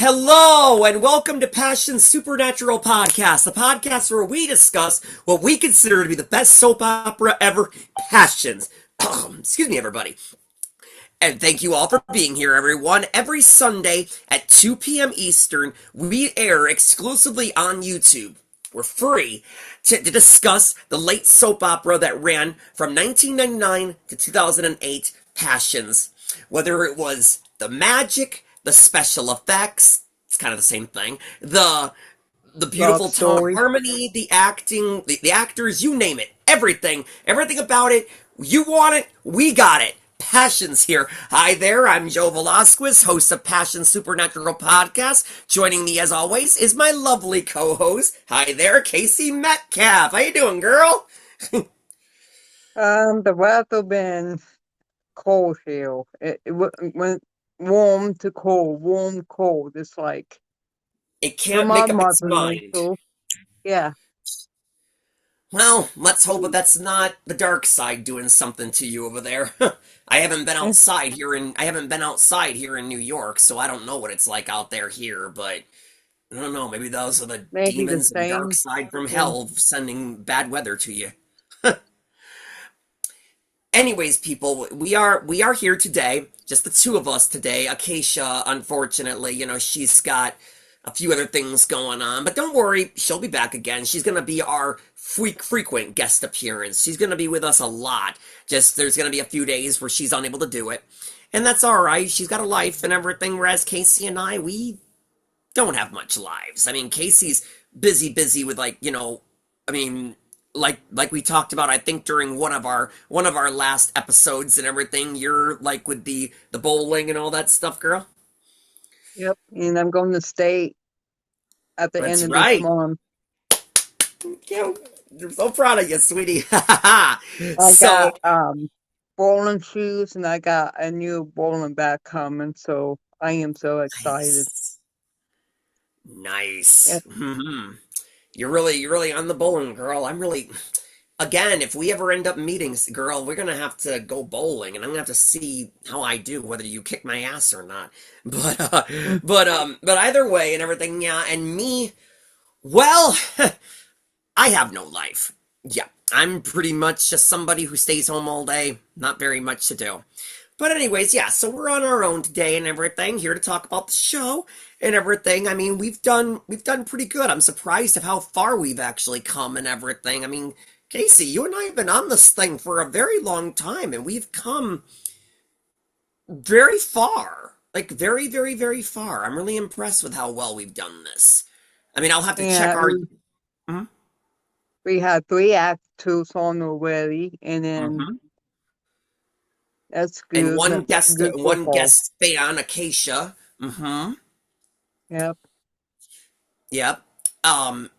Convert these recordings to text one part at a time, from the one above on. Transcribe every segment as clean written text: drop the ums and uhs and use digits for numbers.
Hello and welcome to Passion Supernatural Podcast, the podcast where we discuss what we consider to be the best soap opera ever, Passions. Excuse me, everybody. And thank you all for being here, everyone. Every Sunday at 2 p.m. Eastern, we air exclusively on YouTube. We're free to discuss the late soap opera that ran from 1999 to 2008, Passions. Whether it was the magic, the special effects, it's kind of the same thing, the Love beautiful tone, story. harmony, the acting, the actors, you name it, everything about it, you want it, we got it. Passions here. Hi there, I'm Joe Velasquez, host of Passion Supernatural Podcast. Joining me as always is my lovely co-host. Hi there, Casey Metcalf. How you doing, girl? The weather been cold here. It went warm to cold, warm, cold. It's like It from can't my make up its mother mind. nature. Yeah. Well, let's hope that that's not the dark side doing something to you over there. Eh, I haven't been outside here in New York, so I don't know what it's like out there here, but I don't know, maybe those are the maybe the demons and dark same. side from Yeah. hell sending bad weather to you. Anyways, people, we are here today, just the two of us today. Acacia, unfortunately, she's got a few other things going on, but don't worry, she'll be back again. She's gonna be our frequent guest appearance. She's gonna be with us a lot. Just there's gonna be a few days where she's unable to do it, and that's all right. She's got a life and everything, whereas Casey and I, we don't have much lives. I mean, Casey's busy with I mean, like we talked about, I think during one of our last episodes and everything. You're like with the bowling and all that stuff, girl. Yep. And I'm going to stay at the end That's of this right. month. Yeah, I'm so proud of you, sweetie. I got So bowling shoes and I got a new bowling bag coming, so I am so excited. nice, nice. Yep. You're really on the bowling, girl. I'm really. Again, if we ever end up meeting, girl, we're gonna have to go bowling, and I'm gonna have to see how I do, whether you kick my ass or not. But Mm. but either way and everything, yeah. And me, well, I have no life. Yeah, I'm pretty much just somebody who stays home all day, not very much to do. But anyways, yeah, so we're on our own today and everything, here to talk about the show and everything. I mean, we've done pretty good. I'm surprised of how far we've actually come and everything. I mean, Casey, you and I have been on this thing for a very long time and we've come very far. Like very far. I'm really impressed with how well we've done this. I mean, I'll have to check Yeah, our Mhm, we had three actors on already, and then mhm. that's And good. That's good so one far. guest fan, Acacia. Mm-hmm. Yep. Yep. Um,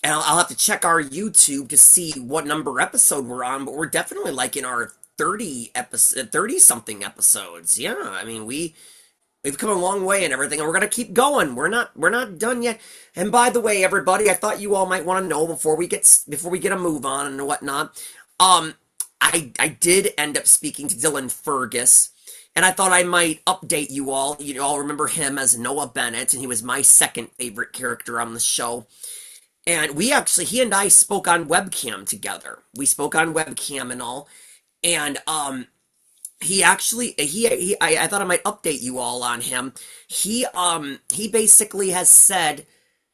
and I'll have to check our YouTube to see what number episode we're on, but we're definitely like in our 30 something episodes. Yeah, I mean we've come a long way and everything, and we're gonna keep going. We're not done yet. And by the way, everybody, I thought you all might want to know before we get a move on and whatnot. Um, I did end up speaking to Dylan Fergus, and I thought I might update you all. You all remember him as Noah Bennett, and he was my second favorite character on the show. And he and I spoke on webcam together. We spoke on webcam and all. And he actually I thought I might update you all on him. He basically has said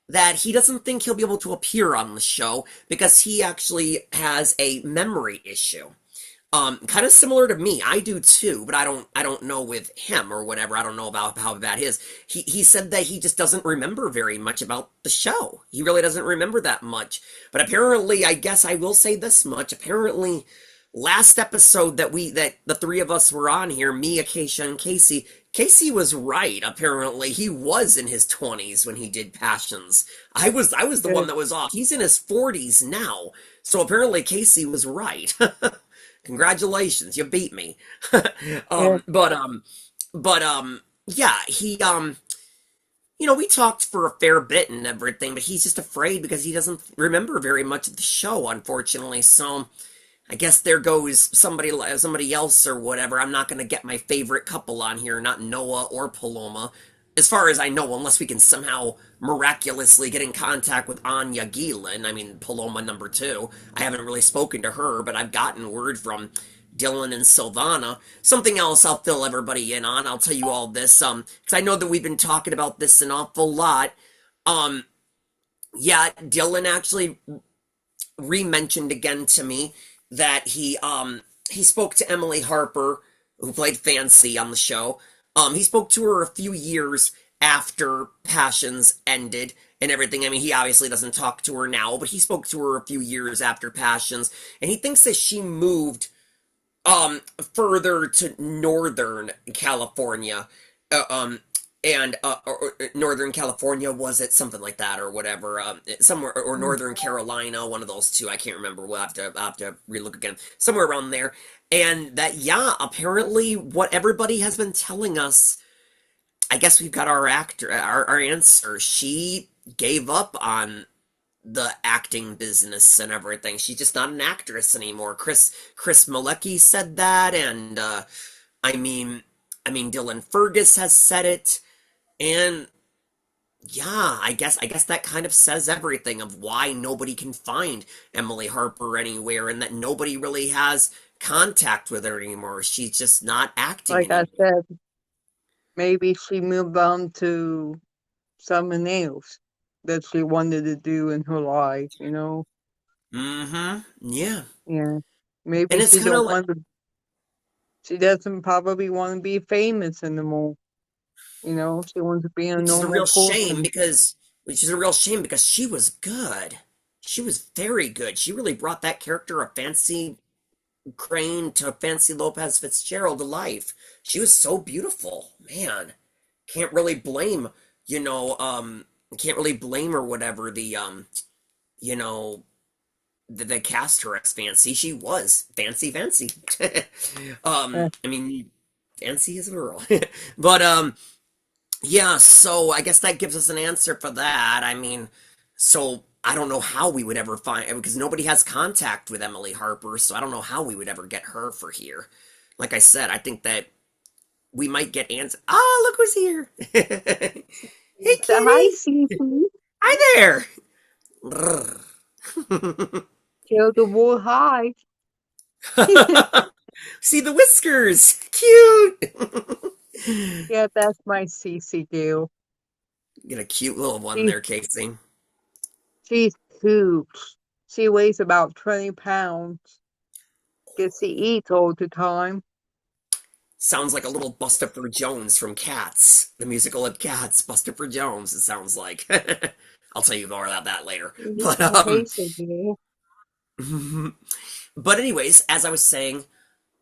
that he doesn't think he'll be able to appear on the show because he actually has a memory issue. Kind of similar to me. I do too, but I don't know with him or whatever. I don't know about how bad his. He said that he just doesn't remember very much about the show. He really doesn't remember that much. But apparently, I guess I will say this much. Apparently, last episode that the three of us were on here, me, Acacia, and Casey, Casey was right. Apparently, he was in his 20s when he did Passions. I was the one Good. that was off. He's in his 40s now. So apparently Casey was right. Congratulations, you beat me. Yeah. But yeah, we talked for a fair bit and everything, but he's just afraid because he doesn't remember very much of the show, unfortunately. So I guess there goes somebody else or whatever. I'm not gonna get my favorite couple on here, not Noah or Paloma. as far as I know, unless we can somehow miraculously get in contact with Anya Geelan, I mean, Paloma number two, I haven't really spoken to her, but I've gotten word from Dylan and Sylvana. Something else I'll fill everybody in on. I'll tell you all this, because I know that we've been talking about this an awful lot. Um, yeah, Dylan actually re-mentioned again to me that he spoke to Emily Harper, who played Fancy on the show. He spoke to her a few years after Passions ended and everything. I mean, he obviously doesn't talk to her now, but he spoke to her a few years after Passions, and he thinks that she moved further to Northern California. Uh, um and Northern California, was it something like that or whatever, somewhere, or Mm. Northern Carolina, one of those two, I can't remember. I'll have to relook again, somewhere around there. And that, yeah, apparently what everybody has been telling us, I guess we've got our answer. She gave up on the acting business and everything. She's just not an actress anymore. Chris Malecki said that, and I mean Dylan Fergus has said it, and yeah, I guess that kind of says everything of why nobody can find Emily Harper anywhere, and that nobody really has contact with her anymore. She's just not acting Like I anymore. said, maybe she moved on to something else that she wanted to do in her life, you know? Mm-hmm. Yeah. Yeah. And Maybe it's she kind of don't like, want to, she doesn't probably want to be famous anymore, you know? She wants to be a which is a normal real shame person. because which is a real shame because she was good. She was very good. She really brought that character of Fancy Crane to Fancy Lopez Fitzgerald to life. She was so beautiful, man. Can't really blame, you know, can't really blame or whatever you know, they cast her as Fancy. She was fancy. Uh, I mean, Fancy is a girl, but yeah, so I guess that gives us an answer for that. I mean, so I don't know how we would ever find, because nobody has contact with Emily Harper, so I don't know how we would ever get her for here. Like I said, I think that we might get answers. Ah, look who's here! Hey, so hi, kitty! Cece. Hi there! Tell the world hi. See the whiskers! Cute! Yeah, that's my Cece girl. Get a cute little one She's, there, Casey. she's huge. She weighs about 20 pounds. Because she eats all the time. Sounds like a little Bustopher Jones from Cats, the musical of Cats. Bustopher Jones, it sounds like. I'll tell you more about that later. But Hey, so girl. but anyways, as I was saying,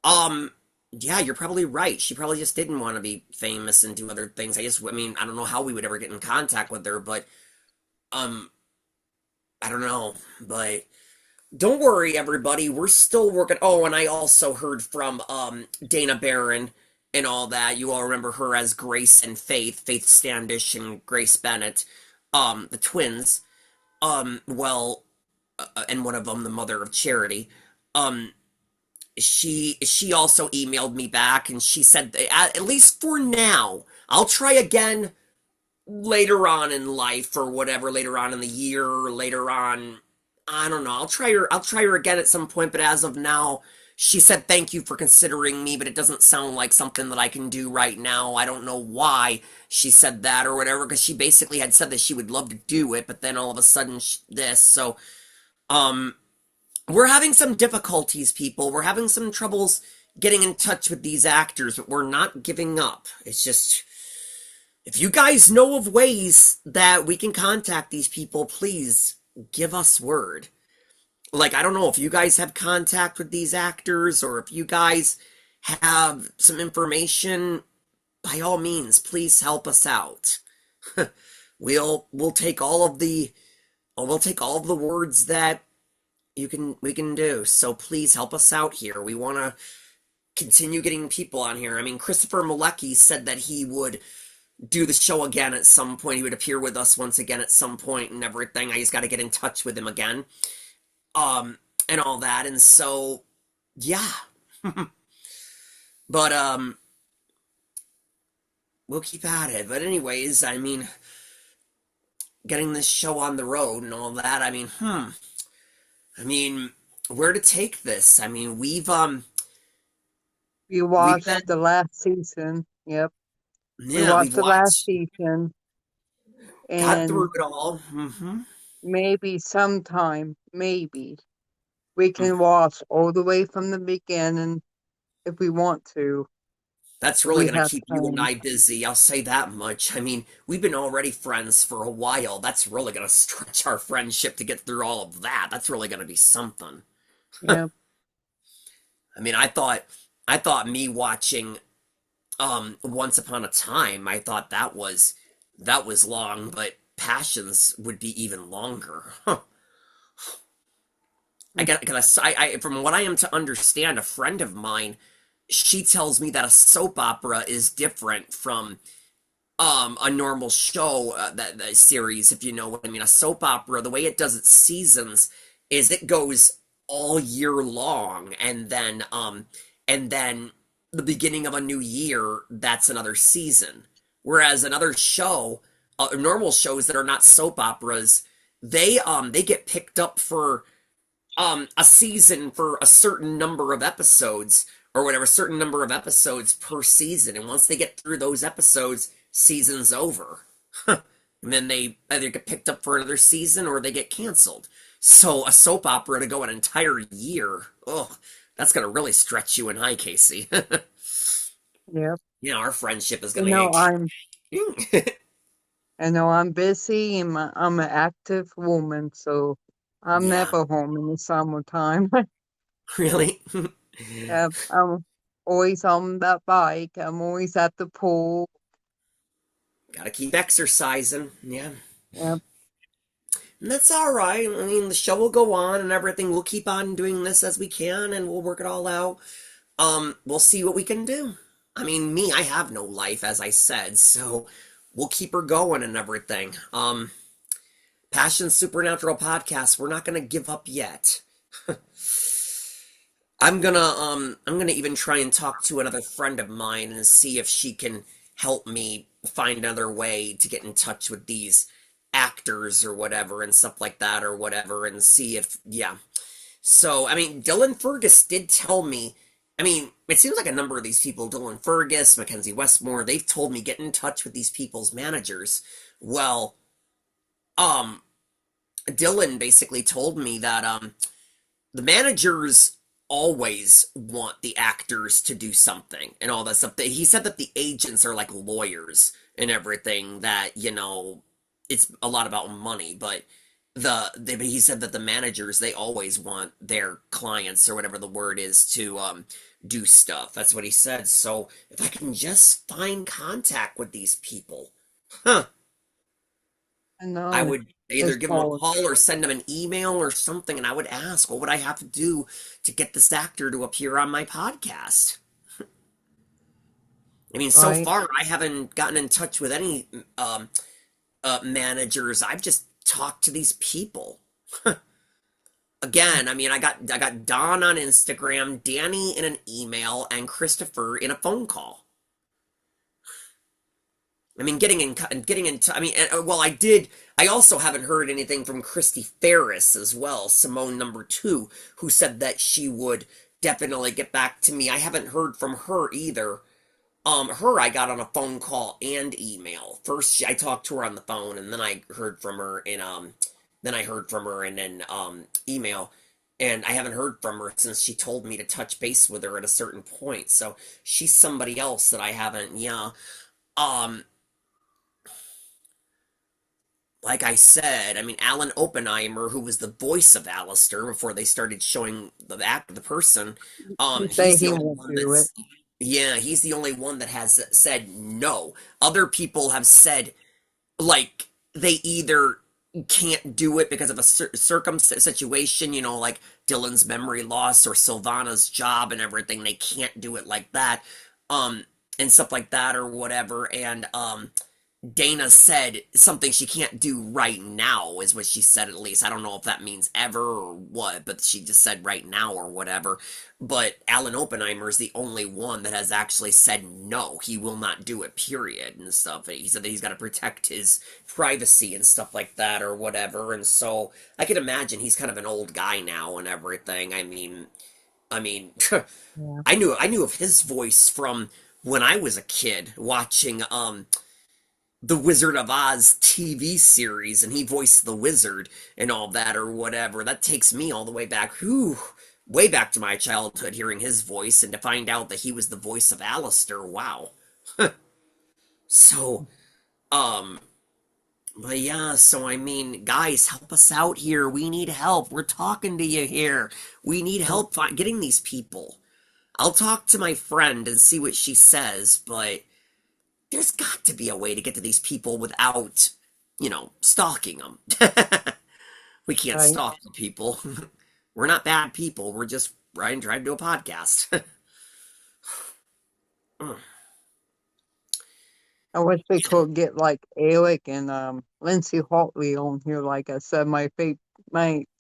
um, yeah, you're probably right. She probably just didn't want to be famous and do other things. I mean, I don't know how we would ever get in contact with her, but um, I don't know. But don't worry, everybody. We're still working. Oh, and I also heard from Dana Barron and all that. You all remember her as Grace and Faith Standish and Grace Bennett, the twins. Well, and one of them, the mother of Charity. Um, she also emailed me back, and she said that, at least for now, I'll try again later on in life or whatever, later on in the year or later on, I don't know. I'll try her again at some point, but as of now, she said thank you for considering me, but it doesn't sound like something that I can do right now. I don't know why she said that or whatever, because she basically had said that she would love to do it, but then all of a sudden this. So um we're having some difficulties, people. We're having some troubles getting in touch with these actors, but we're not giving up. It's just, if you guys know of ways that we can contact these people, please give us word. Like, I don't know if you guys have contact with these actors or if you guys have some information, by all means, please help us out. We'll take all of the we'll take all of the words that we can do. So please help us out here. We want to continue getting people on here. I mean, Christopher Malecki said that he would do the show again at some point. He would appear with us once again at some point and everything. I just got to get in touch with him again. Um, and all that. And so, yeah. But we'll keep at it. But anyways, I mean, getting this show on the road and all that. I mean, I mean, where to take this? I mean, We we've watched the been last season. Yep. We yeah, we've watched the last watched, season, got through and it all. maybe sometime, maybe we can watch all the way from the beginning if we want to, That's if really we going to have keep you and time. I busy. I'll say that much. I mean, we've been already friends for a while. That's really going to stretch our friendship to get through all of that. That's really going to be something. Yep. I mean, I thought me watching Once Upon a Time, I thought that was long, but Passions would be even longer. Huh. From what I am to understand, a friend of mine, she tells me that a soap opera is different from a normal show, that series, if you know what I mean. A soap opera, the way it does its seasons is it goes all year long, and then the beginning of a new year, that's another season. Whereas another show, normal shows that are not soap operas, they get picked up for a season for a certain number of episodes or whatever, certain number of episodes per season, and once they get through those episodes, season's over. And then they either get picked up for another season or they get canceled. So a soap opera to go an entire year, oh, that's gonna really stretch you and I, Casey. Yep. Our friendship is You gonna know, get I'm I know I'm busy and I'm an active woman, so I'm yeah, never home in the summertime. really. Yep, I'm always on that bike. I'm always at the pool. Gotta keep exercising, yeah. Yep, And that's all right. I mean, the show will go on and everything. We'll keep on doing this as we can and we'll work it all out. We'll see what we can do. I mean, me, I have no life, as I said, so we'll keep her going and everything. Passion Supernatural Podcast, we're not gonna give up yet. I'm gonna even try and talk to another friend of mine and see if she can help me find another way to get in touch with these actors or whatever and stuff like that or whatever and see if yeah. So, I mean, Dylan Fergus did tell me, I mean, it seems like a number of these people, Dylan Fergus, Mackenzie Westmore, they've told me get in touch with these people's managers. Well, um, Dylan basically told me that the managers always want the actors to do something and all that stuff. He said that the agents are like lawyers and everything, that, it's a lot about money, but he said that the managers, they always want their clients or whatever the word is to do stuff. That's what he said. So if I can just find contact with these people, huh, I I know. would either It's give them a hard, call or send them an email or something, and I would ask, what would I have to do to get this actor to appear on my podcast? I mean, so right? far I haven't gotten in touch with any managers. I've just talked to these people. Again, I mean, I got Don on Instagram, Danny in an email, and Christopher in a phone call. I mean, I mean, well, I did. I also haven't heard anything from Christy Ferris as well, Simone number two, who said that she would definitely get back to me. I haven't heard from her either. Her I got on a phone call and email. First, I talked to her on the phone, and then I heard from her in an email. And I haven't heard from her since she told me to touch base with her at a certain point. So she's somebody else that I haven't, yeah. Um, like I said, I mean, Alan Oppenheimer, who was the voice of Alistair before they started showing the person, He say he's the he only won't one do it. yeah, he's the only one that has said no. Other people have said, like, they either can't do it because of a situation, like Dylan's memory loss or Sylvana's job and everything. They can't do it like that, um, and stuff like that or whatever. And Dana said something she can't do right now, is what she said at least. I don't know if that means ever or what, but she just said right now or whatever. But Alan Oppenheimer is the only one that has actually said no, he will not do it, period, and stuff. He said that he's got to protect his privacy and stuff like that or whatever. And so I can imagine he's kind of an old guy now and everything. I mean, Yeah. I knew of his voice from when I was a kid watching the Wizard of Oz TV series, and he voiced the wizard and all that or whatever. That takes me all the way back, whew, way back to my childhood, hearing his voice and to find out that he was the voice of Alistair. Wow. So, um, but yeah, so I mean, guys, help us out here. We need help. We're talking to you here. We need Yep. help getting these people. I'll talk to my friend and see what she says, but there's got to be a way to get to these people without, stalking them. We can't Right. stalk the people. We're not bad people. We're just trying to do a podcast. I wish they could get like Alec and Lindsay Hotley on here. Like I said, my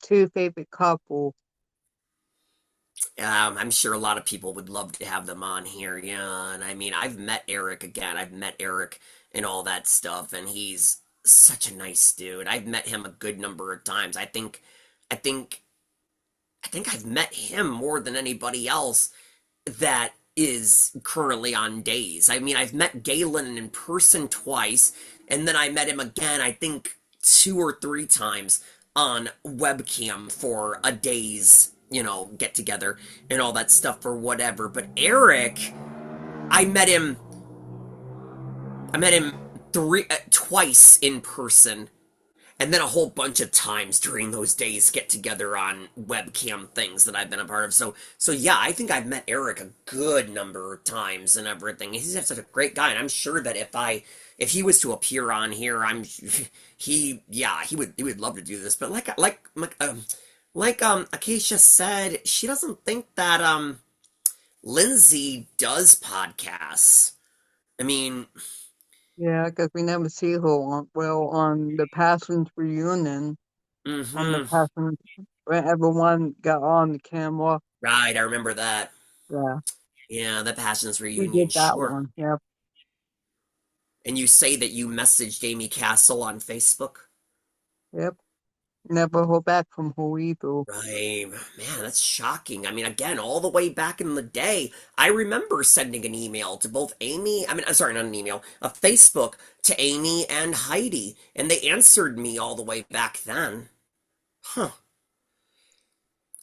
two favorite couple. I'm sure a lot of people would love to have them on here. Yeah, and I mean, I've met Eric again. I've met Eric and all that stuff, and he's such a nice dude. I've met him a good number of times. I think, I think I've met him more than anybody else that is currently on days. I mean, I've met Galen in person twice, and then I met him again, I think, two or three times on webcam for a day's, get together and all that stuff or whatever. But Eric, I met him, I met him twice in person, and then a whole bunch of times during those days get together on webcam things that I've been a part of. So yeah, I think I've met Eric a good number of times and everything. He's such a great guy, and I'm sure that if he was to appear on here, he would love to do this. But like Acacia said, she doesn't think that Lindsay does podcasts. I mean, Yeah, because we never see her on the Passions reunion, on the mm-hmm. Passions, when everyone got on the camera. Right, I remember that. Yeah, Yeah, the Passions we reunion, did that sure. one. Yep, And you say that you messaged Amy Castle on Facebook? yep. Never heard back from her either. Right. Man, that's shocking. I mean, again, all the way back in the day, I remember sending an email to both Amy, I'm sorry, not an email, a Facebook to Amy and Heidi, and they answered me all the way back then. Huh.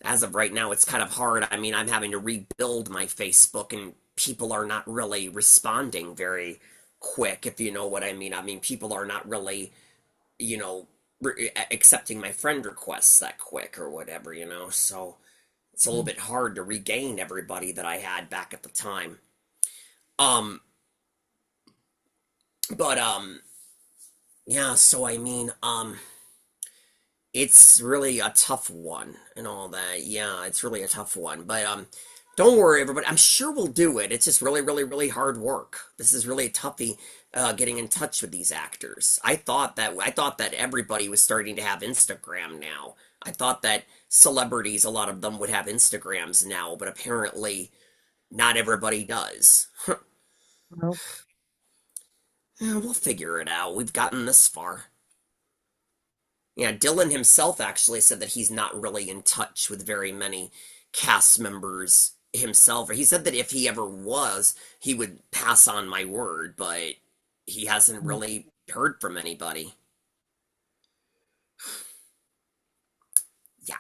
As of right now, it's kind of hard. I mean, I'm having to rebuild my Facebook, and people are not really responding very quick, if you know what I mean. I mean, people are not really, you know, accepting my friend requests that quick or whatever, so it's a little bit hard to regain everybody that I had back at the time. Um, but yeah, so I mean, it's really a tough one and all that. Yeah, it's really a tough one. But don't worry, everybody. I'm sure we'll do it. It's just really, really, really hard work. This is really a toughie getting in touch with these actors. I thought that everybody was starting to have Instagram now. I thought that celebrities, a lot of them would have Instagrams now, but apparently not everybody does. Nope. Yeah, we'll figure it out. We've gotten this far. Yeah, Dylan himself actually said that he's not really in touch with very many cast members himself. Or he said that if he ever was, he would pass on my word, but he hasn't really heard from anybody. Yeah.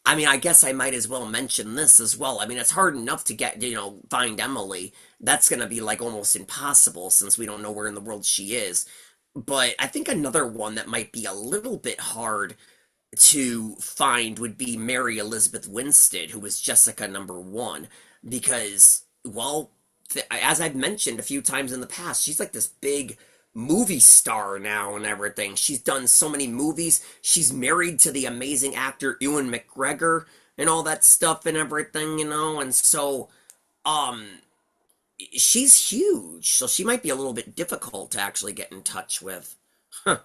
I mean, I guess I might as well mention this as well. I mean, it's hard enough to get, find Emily. That's going to be like almost impossible since we don't know where in the world she is. But I think another one that might be a little bit hard to find would be Mary Elizabeth Winstead, who was Jessica number one, because, well, as I've mentioned a few times in the past, she's like this big movie star now and everything. She's done so many movies. She's married to the amazing actor Ewan McGregor and all that stuff and everything, and so, um, she's huge, so she might be a little bit difficult to actually get in touch with. Huh.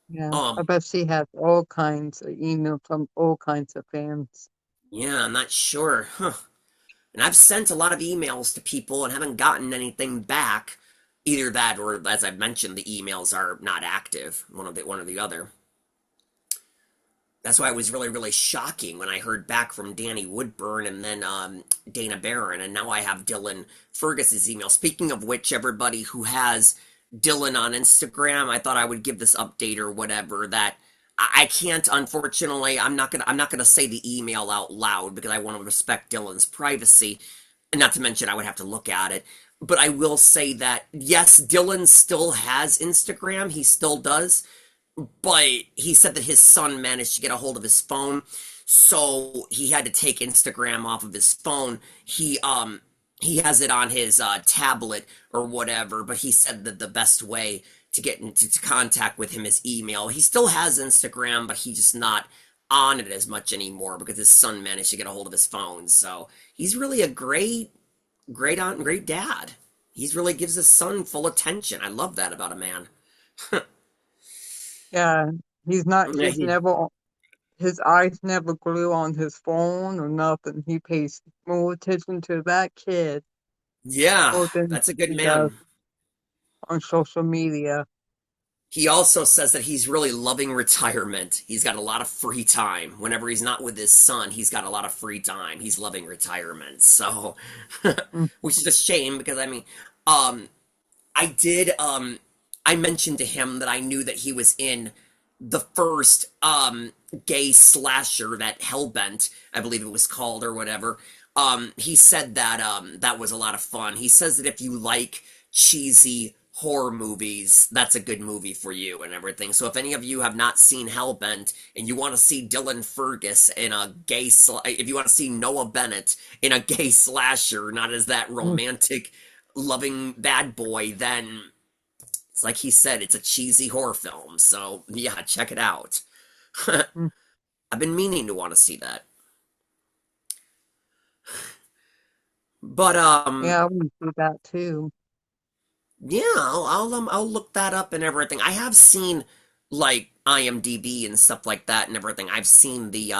Yeah, I Um, bet she has all kinds of email from all kinds of fans. yeah, I'm not sure. Huh. And I've sent a lot of emails to people and haven't gotten anything back. Either that or, as I've mentioned, the emails are not active. One or the other. That's why it was really, really shocking when I heard back from Danny Woodburn and then Dana Barron, and now I have Dylan Fergus's email. Speaking of which, everybody who has Dylan on Instagram, I thought I would give this update or whatever. That I can't, unfortunately. I'm not gonna say the email out loud because I want to respect Dylan's privacy, and not to mention I would have to look at it. But I will say that yes, Dylan still has Instagram. He still does, but he said that his son managed to get a hold of his phone, so he had to take Instagram off of his phone. He has it on his tablet or whatever, but he said that the best way to get into contact with him is email. He still has Instagram, but he's just not on it as much anymore because his son managed to get a hold of his phone. So he's really a great aunt and great dad. He's really gives his son full attention. I love that about a man. Yeah, Yeah, he's never, his eyes never glue on his phone or nothing. He pays more attention to that kid yeah, more than that's a good he does man. on social media. He also says that he's really loving retirement. He's got a lot of free time. Whenever he's not with his son, he's got a lot of free time. He's loving retirement. So, Mm, which is a shame because I mean, um, I did I mentioned to him that I knew that he was in the first gay slasher, that Hellbent, I believe it was called or whatever. He said that that was a lot of fun. He says that if you like cheesy horror movies, that's a good movie for you and everything. So if any of you have not seen Hellbent and you want to see Dylan Fergus in a if you want to see Noah Bennett in a gay slasher, not as that mm, romantic loving bad boy, then it's like he said, it's a cheesy horror film. So yeah, check it out. mm. I've been meaning to want to see that. But Yeah, I want to do that too. yeah, I'll look that up and everything. I have seen like IMDb and stuff like that and everything. I've seen the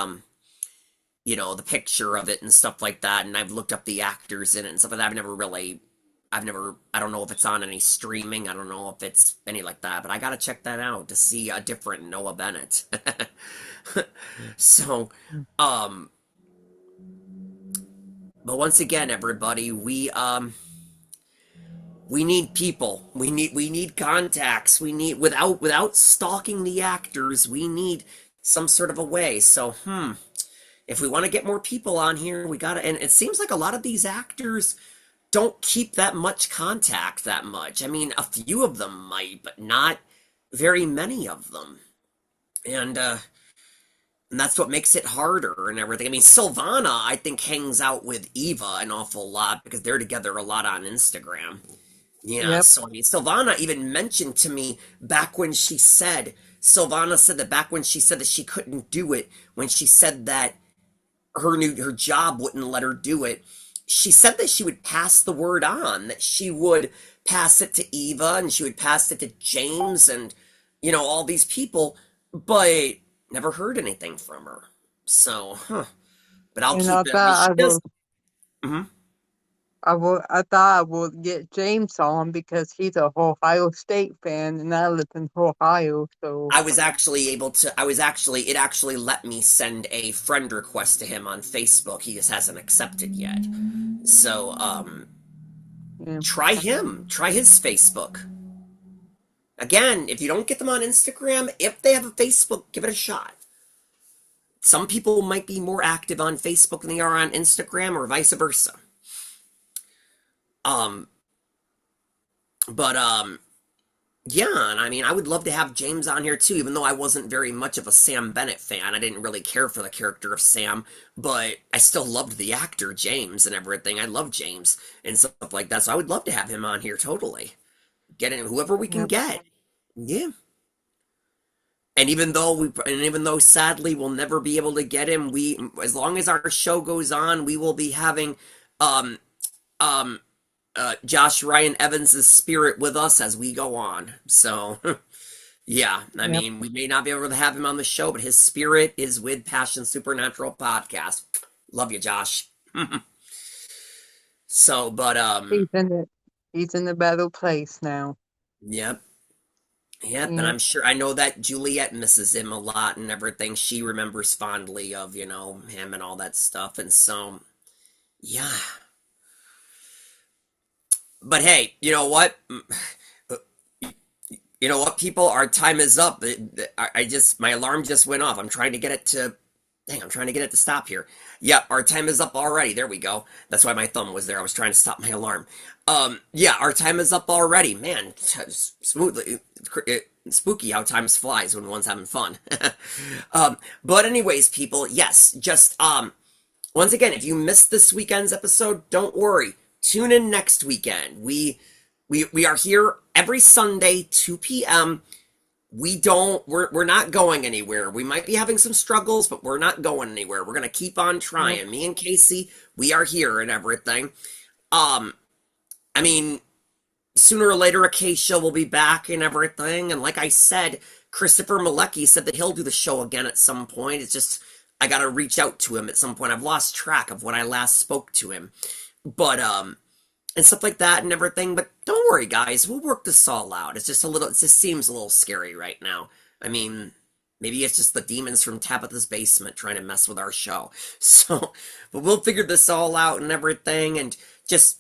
the picture of it and stuff like that, and I've looked up the actors in it and stuff like that. I don't know if it's on any streaming. I don't know if it's any like that, but I gotta check that out to see a different Noah Bennett. So, Mm, um, but once again, everybody, we need people. We need contacts. We need without stalking the actors. We need some sort of a way. So, if we want to get more people on here, we gotta. And it seems like a lot of these actors don't keep that much contact that much. I mean, a few of them might, but not very many of them. And that's what makes it harder and everything. I mean, Silvana, I think, hangs out with Eva an awful lot because they're together a lot on Instagram. Yeah, yep. so I mean, Silvana even mentioned to me back when she said, Silvana said that back when she said that she couldn't do it, when she said that her job wouldn't let her do it, she said that she would pass the word on, that she would pass it to Eva and she would pass it to James and all these people, but never heard anything from her. So, but I'll And I keep it. I mean, thought she does. Mhm. I thought I would get James on because he's a Ohio State fan and I live in Ohio, so It actually let me send a friend request to him on Facebook. He just hasn't accepted yet. So, yeah. try his Facebook. Again, if you don't get them on Instagram, if they have a Facebook, give it a shot. Some people might be more active on Facebook than they are on Instagram, or vice versa. Um, but yeah, and I mean, I would love to have James on here too, even though I wasn't very much of a Sam Bennett fan. I didn't really care for the character of Sam, but I still loved the actor James and everything. I love James and stuff like that, so I would love to have him on here totally. Get in whoever we can Yep. get. Yeah. And even though sadly we'll never be able to get him, as long as our show goes on, we will be having um um Josh Ryan Evans' spirit with us as we go on. So, yeah, I Yep. mean, we may not be able to have him on the show, but his spirit is with Passion Supernatural Podcast. Love you, Josh. So, but He's in it. He's in the better place now. yep, yep, and Yep. I'm sure I know that Juliet misses him a lot and everything. She remembers fondly of him and all that stuff, and so yeah. But hey, you know what? You know what, people? Our time is up. I just, my alarm just went off. I'm trying to get it to, dang, I'm trying to get it to stop here. Yep, our time is up already. There we go. That's why my thumb was there. I was trying to stop my alarm. Yeah, our time is up already. Man, smoothly, spooky how time flies when one's having fun. But anyways, people, yes, just, once again, if you missed this weekend's episode, don't worry. Tune in next weekend. We are here every Sunday, 2 p.m. We're not going anywhere. We might be having some struggles, but we're not going anywhere. We're gonna keep on Yep. trying. Me and Casey, we are here and everything. Um, I mean, sooner or later Acacia will be back and everything. And like I said, Christopher Malecki said that he'll do the show again at some point. It's just I gotta reach out to him at some point. I've lost track of when I last spoke to him. But and stuff like that and everything. But don't worry, guys, we'll work this all out. It's just a little, it just seems a little scary right now. I mean, maybe it's just the demons from Tabitha's basement trying to mess with our show. So, but we'll figure this all out and everything. And just,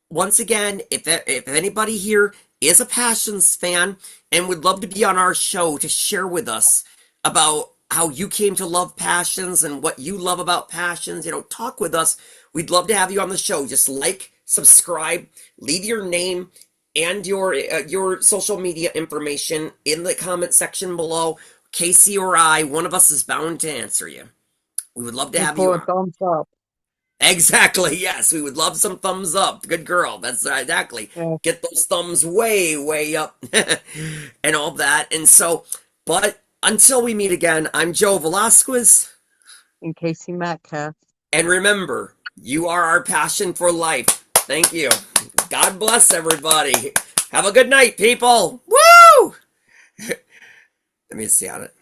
once again, if anybody here is a Passions fan and would love to be on our show to share with us about how you came to love Passions and what you love about Passions, talk with us. We'd love to have you on the show. Just like, subscribe, leave your name and your social media information in the comment section below. Casey or I, one of us is bound to answer you. We would love to And have you for a on. thumbs up. Exactly, yes, we would love some thumbs up. Good girl. That's exactly. Yeah. Get those thumbs way, way up and all that. And so, but until we meet again, I'm Joe Velasquez. And Casey Metcalf. And remember, you are our passion for life. Thank you. God bless everybody. Have a good night, people. Woo! Let me see on it.